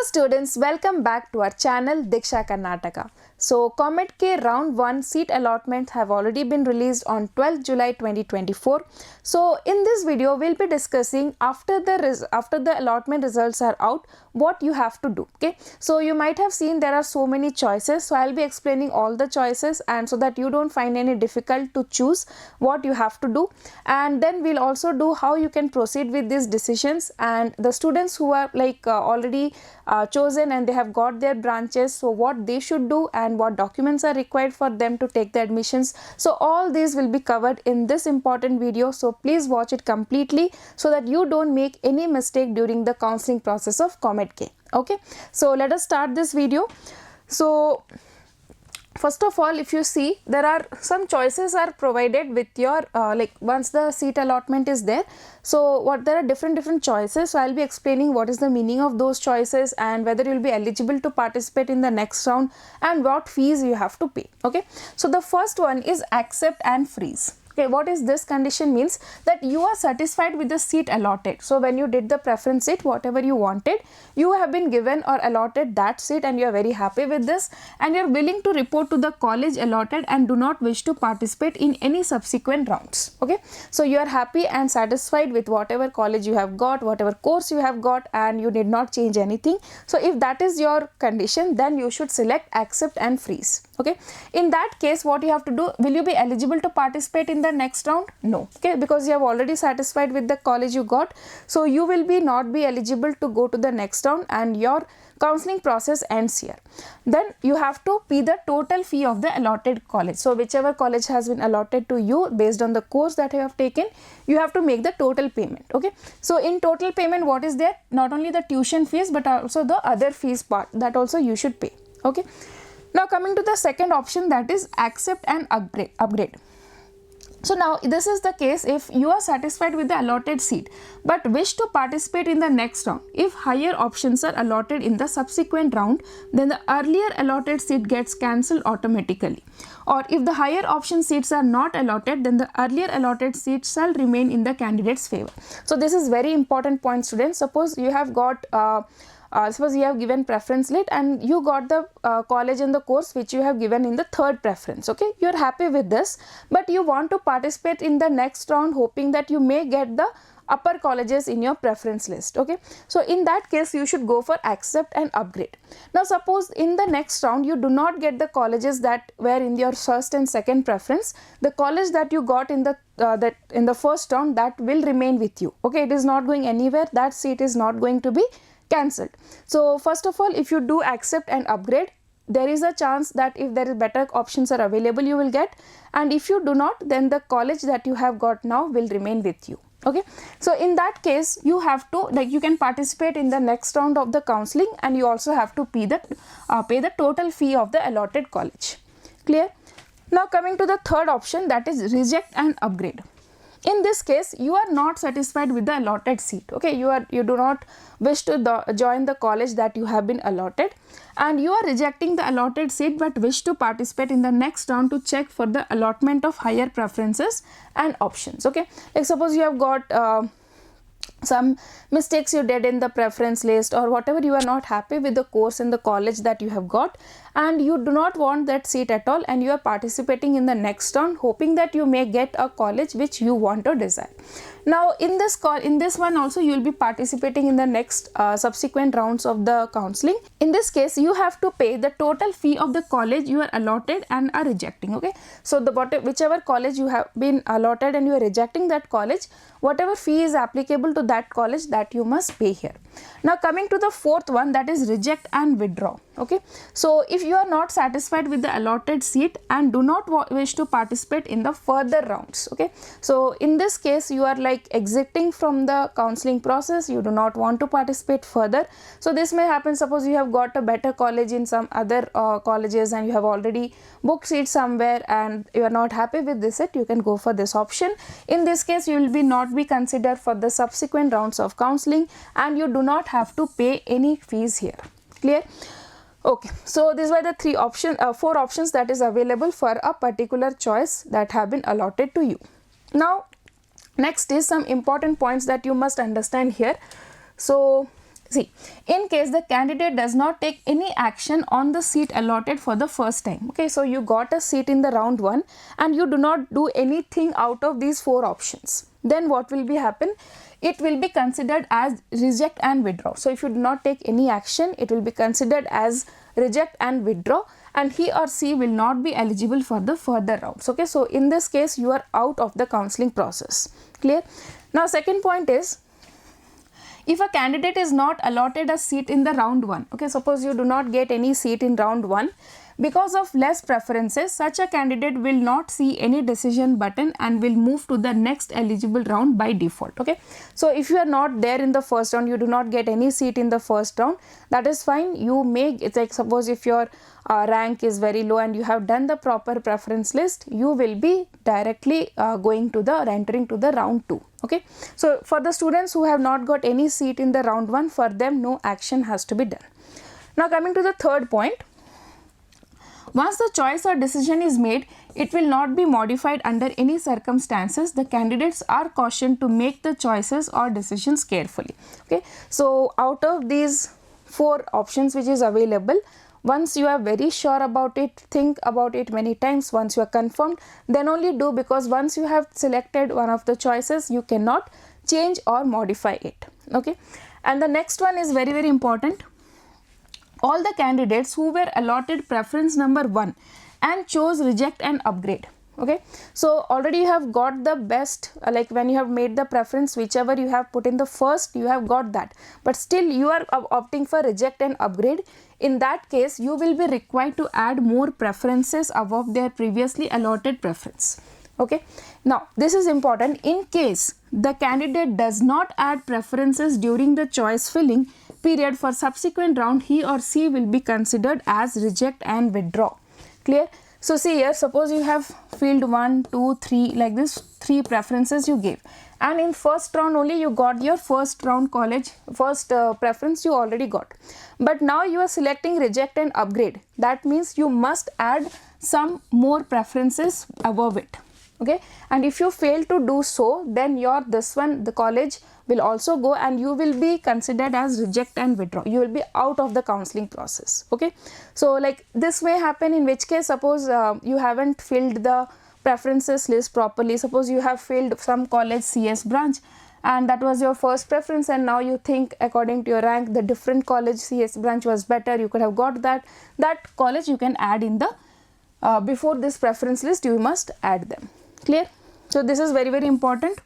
students, welcome back to our channel Diksha Karnataka. So Comet K round 1 seat allotments have already been released on 12th July 2024. So in this video we'll be discussing after the allotment results are out what you have to do. Okay, so you might have seen there are so many choices, so I'll be explaining all the choices and so that you don't find any difficult to choose what you have to do, and then we'll also do how you can proceed with these decisions. And the students who are already chosen and they have got their branches, so what they should do and what documents are required for them to take the admissions, so all these will be covered in this important video. So please watch it completely so that you don't make any mistake during the counseling process of Comet K. Okay, so let us start this video. So first of all, if you see, there are some choices are provided with your once the seat allotment is there. So there are different choices. So I'll be explaining what is the meaning of those choices and whether you'll be eligible to participate in the next round and what fees you have to pay. Okay, so the first one is accept and freeze. Okay, what is this condition? Means that you are satisfied with the seat allotted. So when you did the preference seat, whatever you wanted, you have been given or allotted that seat and you are very happy with this, and you are willing to report to the college allotted and do not wish to participate in any subsequent rounds. Okay, so you are happy and satisfied with whatever college you have got, whatever course you have got, and you did not change anything. So if that is your condition, then you should select accept and freeze. Okay, in that case, what you have to do, will you be eligible to participate in the next round? No. Okay, because you have already satisfied with the college you got, so you will not be eligible to go to the next round and your counseling process ends here. Then you have to pay the total fee of the allotted college. So whichever college has been allotted to you based on the course that you have taken, you have to make the total payment. Okay, so in total payment, what is there? Not only the tuition fees but also the other fees part, that also you should pay. Okay, now coming to the second option, that is accept and upgrade. So now this is the case if you are satisfied with the allotted seat but wish to participate in the next round. If higher options are allotted in the subsequent round, then the earlier allotted seat gets cancelled automatically. Or if the higher option seats are not allotted, then the earlier allotted seat shall remain in the candidate's favor. So this is very important point, students. Suppose you have got suppose you have given preference lit and you got the college and the course which you have given in the third preference. Okay, you are happy with this, but you want to participate in the next round hoping that you may get the upper colleges in your preference list. Okay, so in that case you should go for accept and upgrade. Now suppose in the next round you do not get the colleges that were in your first and second preference, the college that you got in the first round, that will remain with you. Okay, it is not going anywhere, that seat is not going to be cancelled. So first of all, if you do accept and upgrade, there is a chance that if there is better options are available, you will get, and if you do not, then the college that you have got now will remain with you. Okay, so in that case you have to you can participate in the next round of the counseling and you also have to pay the total fee of the allotted college. Clear? Now coming to the third option, that is reject and upgrade. In this case, you are not satisfied with the allotted seat. Okay, you do not wish to join the college that you have been allotted, and you are rejecting the allotted seat but wish to participate in the next round to check for the allotment of higher preferences and options. Okay, like suppose you have got some mistakes you did in the preference list, or whatever, you are not happy with the course and the college that you have got and you do not want that seat at all, and you are participating in the next round hoping that you may get a college which you want or desire. Now in this one also you will be participating in the next subsequent rounds of the counseling. In this case you have to pay the total fee of the college you are allotted and are rejecting. Okay, so whichever college you have been allotted and you are rejecting that college, whatever fee is applicable to that college, that you must pay here. Now coming to the fourth one, that is reject and withdraw. Okay, so if you are not satisfied with the allotted seat and do not wish to participate in the further rounds, okay, so in this case you are exiting from the counseling process, you do not want to participate further. So this may happen, suppose you have got a better college in some other colleges and you have already booked seats somewhere and you are not happy with this seat, you can go for this option. In this case you will not be considered for the subsequent rounds of counseling and you do not have to pay any fees here. Clear? Okay, so these were the four options that is available for a particular choice that have been allotted to you. Now next is some important points that you must understand here. So See, in case the candidate does not take any action on the seat allotted for the first time, okay, so you got a seat in the round 1 and you do not do anything out of these 4 options, then what will be happen? It will be considered as reject and withdraw. So if you do not take any action, it will be considered as reject and withdraw, and he or she will not be eligible for the further rounds. Okay, so in this case you are out of the counseling process. Clear? Now second point is, if a candidate is not allotted a seat in the round 1, okay, suppose you do not get any seat in round 1, because of less preferences, such a candidate will not see any decision button and will move to the next eligible round by default. Okay, so if you are not there in the first round, you do not get any seat in the first round, that is fine. You may, it's like suppose if your rank is very low and you have done the proper preference list, you will be directly entering to the round 2. Okay, so for the students who have not got any seat in the round 1, for them no action has to be done. Now coming to the third point, once the choice or decision is made, it will not be modified under any circumstances. The candidates are cautioned to make the choices or decisions carefully. Okay, so out of these 4 options which is available, once you are very sure about it, think about it many times. Once you are confirmed, then only do, because once you have selected one of the choices, you cannot change or modify it. Okay, and the next one is very, very important. All the candidates who were allotted preference number 1 and chose reject and upgrade. Okay, so already you have got the best, like when you have made the preference, whichever you have put in the first, you have got that, but still you are opting for reject and upgrade. In that case, you will be required to add more preferences above their previously allotted preference. Okay, now this is important. In case the candidate does not add preferences during the choice filling period for subsequent round, he or she will be considered as reject and withdraw. Clear? So see here, suppose you have filled 1, 2, 3, like this 3 preferences you gave, and in first round only you got your first round college, first preference you already got, but now you are selecting reject and upgrade. That means you must add some more preferences above it. Okay, and if you fail to do so, then the college will also go and you will be considered as reject and withdraw. You will be out of the counseling process. Okay, so like this may happen, in which case suppose you haven't filled the preferences list properly. Suppose you have filled some college CS branch and that was your first preference, and now you think according to your rank the different college CS branch was better, you could have got that college. You can add in the before this preference list, you must add them. Clear? So this is very, very important.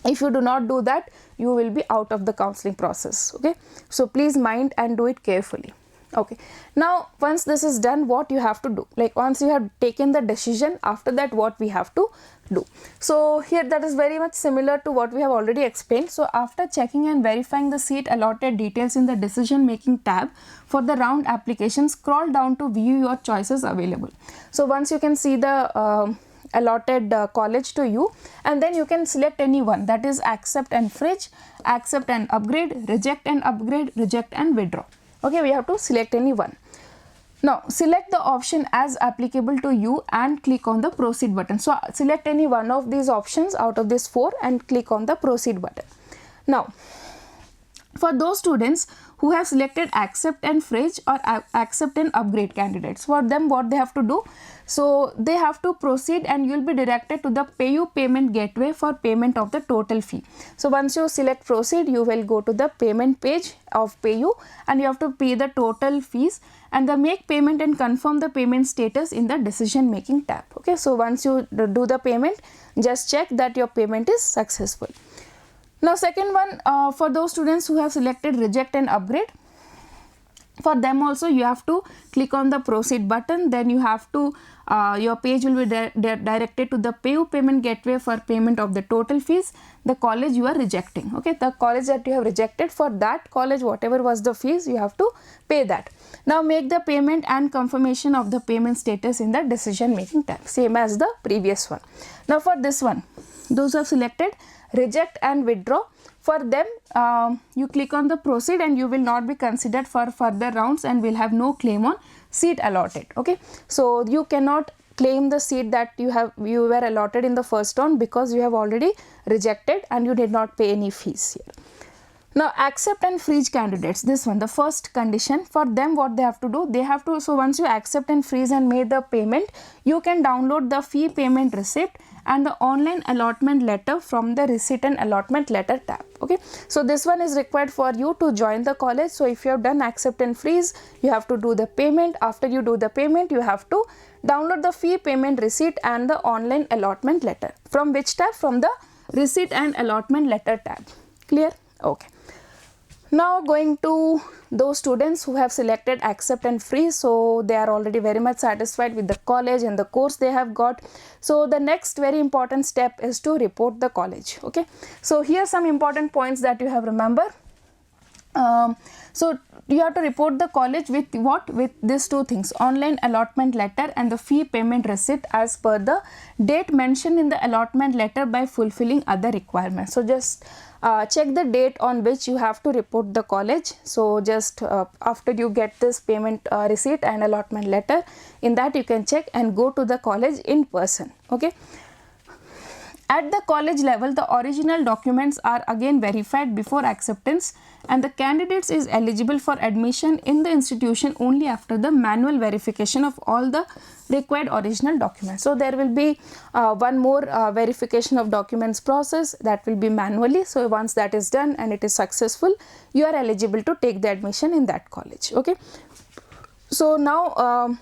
If you do not do that, you will be out of the counseling process. Okay, so please mind and do it carefully. Okay, now once this is done, what you have to do, like once you have taken the decision, after that what we have to do. So here that is very much similar to what we have already explained. So after checking and verifying the seat allotted details in the decision making tab for the round application, scroll down to view your choices available. So once you can see the allotted college to you, and then you can select any one, that is accept and fridge, accept and upgrade, reject and upgrade, reject and withdraw. Okay, we have to select any one. Now select the option as applicable to you and click on the proceed button. So select any one of these options out of these 4 and click on the proceed button. Now for those students who have selected accept and fridge or accept and upgrade candidates, for them what they have to do, so they have to proceed and you will be directed to the PayU payment gateway for payment of the total fee. So once you select proceed, you will go to the payment page of PayU and you have to pay the total fees and the make payment and confirm the payment status in the decision making tab. Okay, so once you do the payment, just check that your payment is successful. Now second one, for those students who have selected reject and upgrade, for them also you have to click on the proceed button, then you have to your page will be directed to the PayU payment gateway for payment of the total fees, the college you are rejecting. Okay, the college that you have rejected, for that college whatever was the fees you have to pay that. Now make the payment and confirmation of the payment status in the decision making tab, same as the previous one. Now for this one, those who have selected reject and withdraw, for them you click on the proceed and you will not be considered for further rounds and will have no claim on seat allotted. Okay, so you cannot claim the seat that you were allotted in the first round because you have already rejected and you did not pay any fees here. Now accept and freeze candidates, this one, the first condition for them, what they have to do, they have to, so once you accept and freeze and made the payment, you can download the fee payment receipt and the online allotment letter from the receipt and allotment letter tab. Okay, so this one is required for you to join the college. So if you have done accept and freeze, you have to do the payment. After you do the payment, you have to download the fee payment receipt and the online allotment letter. From which tab? From the receipt and allotment letter tab. Clear? Okay. Now going to those students who have selected accept and freeze, so they are already very much satisfied with the college and the course they have got. So the next very important step is to report the college. Okay, so here are some important points that you have remember. So you have to report the college with what? With these two things, online allotment letter and the fee payment receipt as per the date mentioned in the allotment letter by fulfilling other requirements. So just check the date on which you have to report the college. So just after you get this payment receipt and allotment letter, in that you can check and go to the college in person. Okay. At the college level, the original documents are again verified before acceptance, and the candidates is eligible for admission in the institution only after the manual verification of all the required original documents. So there will be one more verification of documents process that will be manually. So once that is done and it is successful, you are eligible to take the admission in that college. Okay. So now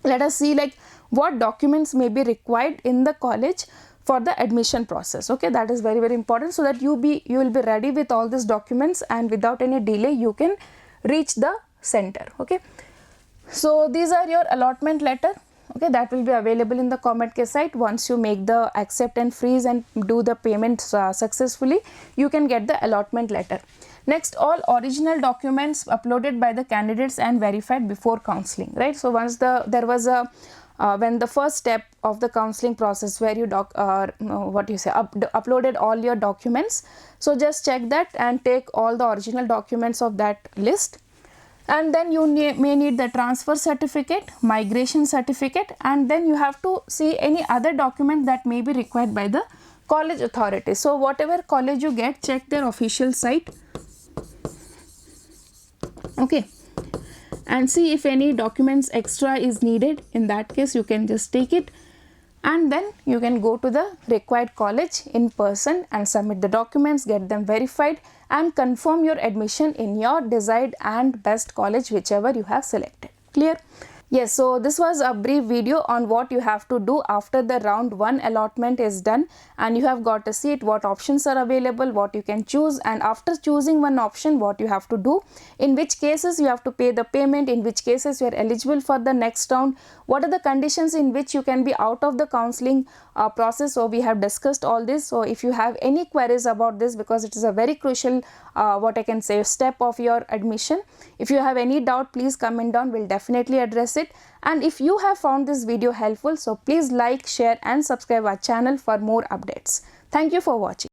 let us see like what documents may be required in the college for the admission process. Okay, that is very important, so that you will be ready with all these documents and without any delay you can reach the center. Okay, so these are your allotment letter. Okay, that will be available in the COMEDK site. Once you make the accept and freeze and do the payment successfully, you can get the allotment letter. Next, all original documents uploaded by the candidates and verified before counseling, right? So once there was a when the first step of the counseling process where you uploaded all your documents, so just check that and take all the original documents of that list, and then you may need the transfer certificate, migration certificate, and then you have to see any other document that may be required by the college authorities. So whatever college you get, check their official site. Okay, and see if any documents extra is needed. In that case, you can just take it, and then you can go to the required college in person and submit the documents, get them verified, and confirm your admission in your desired and best college, whichever you have selected. Clear? Yes, so this was a brief video on what you have to do after the round 1 allotment is done and you have got a seat, what options are available, what you can choose, and after choosing one option, what you have to do, in which cases you have to pay the payment, in which cases you are eligible for the next round, what are the conditions in which you can be out of the counseling process. So we have discussed all this. So if you have any queries about this, because it is a very crucial what I can say step of your admission, if you have any doubt, please comment down, we'll definitely address it. And if you have found this video helpful, so please like, share and subscribe our channel for more updates. Thank you for watching.